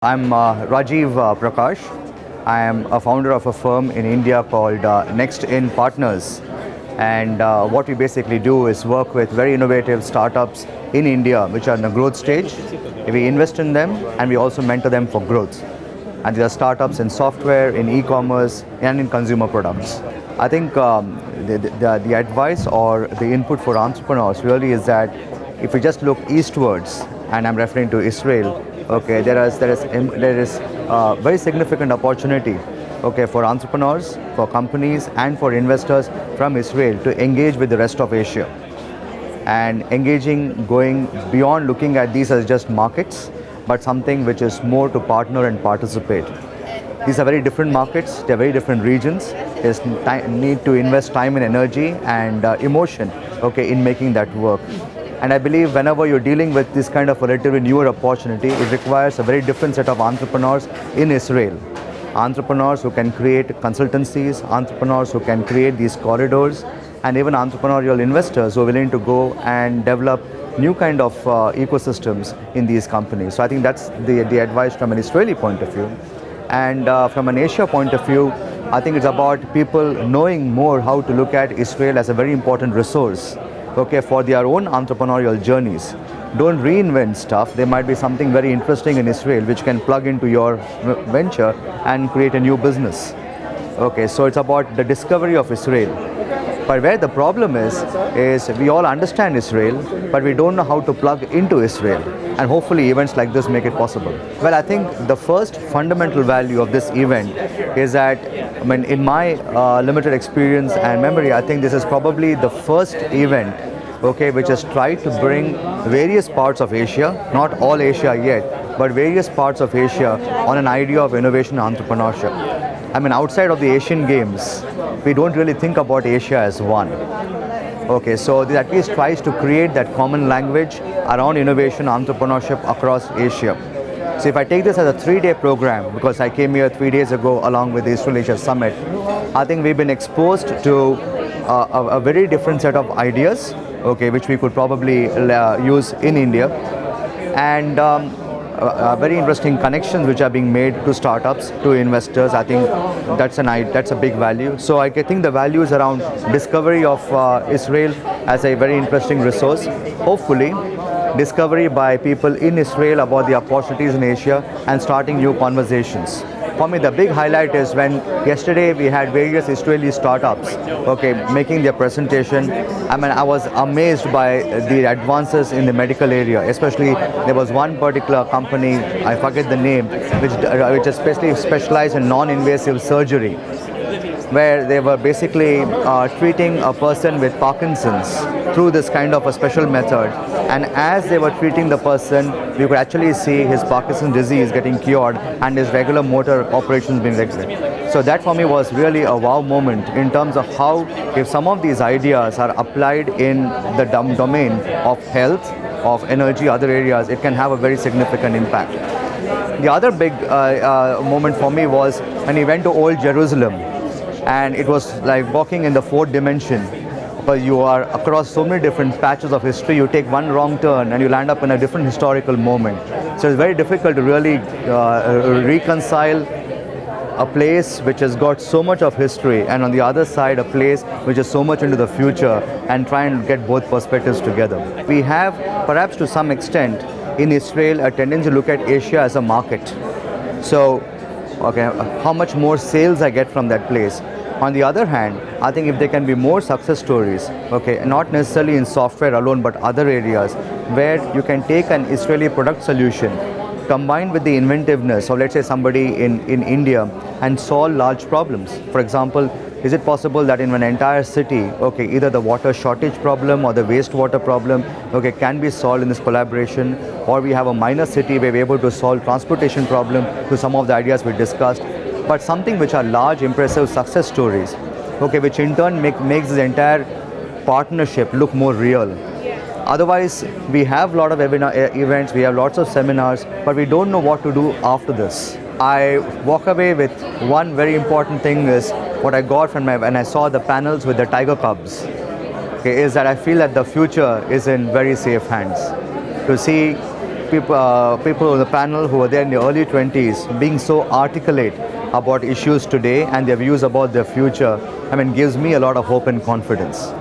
I'm Rajiv Prakash. I am a founder of a firm in India called Next In Partners. And what we basically do is work with very innovative startups in India which are in a growth stage. We invest in them and we also mentor them for growth. And these are startups in software, in e-commerce, and in consumer products. I think the advice or the input for entrepreneurs really is that if we just look eastwards, and I'm referring to Israel, okay, there is very significant opportunity, okay, for entrepreneurs, for companies, and for investors from Israel to engage with the rest of Asia, and engaging, going beyond looking at these as just markets, but something which is more to partner and participate. These are very different markets, they're very different regions. There's need to invest time and energy and emotion, okay, in making that work. And I believe whenever you're dealing with this kind of a relatively newer opportunity, it requires a very different set of entrepreneurs in Israel. Entrepreneurs who can create consultancies, entrepreneurs who can create these corridors, and even entrepreneurial investors who are willing to go and develop new kind of ecosystems in these companies. So I think that's the advice from an Israeli point of view. And from an Asia point of view, I think it's about people knowing more how to look at Israel as a very important resource, okay, for their own entrepreneurial journeys. Don't reinvent stuff. There might be something very interesting in Israel which can plug into your venture and create a new business. Okay, so it's about the discovery of Israel. But where the problem is we all understand Israel, but we don't know how to plug into Israel. And hopefully events like this make it possible. Well, I think the first fundamental value of this event is that, I mean, in my limited experience and memory, I think this is probably the first event, okay, which has tried to bring various parts of Asia, not all Asia yet, but various parts of Asia on an idea of innovation and entrepreneurship. I mean, outside of the Asian Games, we don't really think about Asia as one. Okay, so this at least tries to create that common language around innovation, entrepreneurship across Asia. So if I take this as a 3-day program, because I came here 3 days ago along with the Israel Asia Summit, I think we've been exposed to a very different set of ideas, okay, which we could probably use in India, and very interesting connections which are being made to startups, to investors. I think that's a big value. So I think the value is around discovery of Israel as a very interesting resource. Hopefully, discovery by people in Israel about the opportunities in Asia and starting new conversations. For me, the big highlight is when yesterday we had various Israeli startups, okay, making their presentation. I mean, I was amazed by the advances in the medical area. Especially, there was one particular company, I forget the name, which especially specialized in non-invasive surgery, where they were basically treating a person with Parkinson's through this kind of a special method. And as they were treating the person, we could actually see his Parkinson's disease getting cured and his regular motor operations being regulated. So that for me was really a wow moment in terms of how, if some of these ideas are applied in the domain of health, of energy, other areas, it can have a very significant impact. The other big moment for me was when we went to Old Jerusalem, and it was like walking in the fourth dimension. But you are across so many different patches of history. You take one wrong turn and you land up in a different historical moment. So it's very difficult to really reconcile a place which has got so much of history, and on the other side a place which is so much into the future, and try and get both perspectives together. We have, perhaps to some extent, in Israel a tendency to look at Asia as a market. So, okay, how much more sales I get from that place. On the other hand, I think if there can be more success stories, okay, not necessarily in software alone, but other areas where you can take an Israeli product solution combined with the inventiveness of, let's say, somebody in India and solve large problems. For example, is it possible that in an entire city, okay, either the water shortage problem or the wastewater problem, okay, can be solved in this collaboration, or we have a minor city where we're able to solve transportation problem to some of the ideas we discussed, but something which are large, impressive success stories, okay, which in turn makes this entire partnership look more real. Otherwise, we have a lot of events, we have lots of seminars, but we don't know what to do after this. I walk away with one very important thing is what I got from when I saw the panels with the tiger cubs, okay, is that I feel that the future is in very safe hands. To see people on the panel who were there in the early 20s being so articulate about issues today and their views about their future, I mean, gives me a lot of hope and confidence.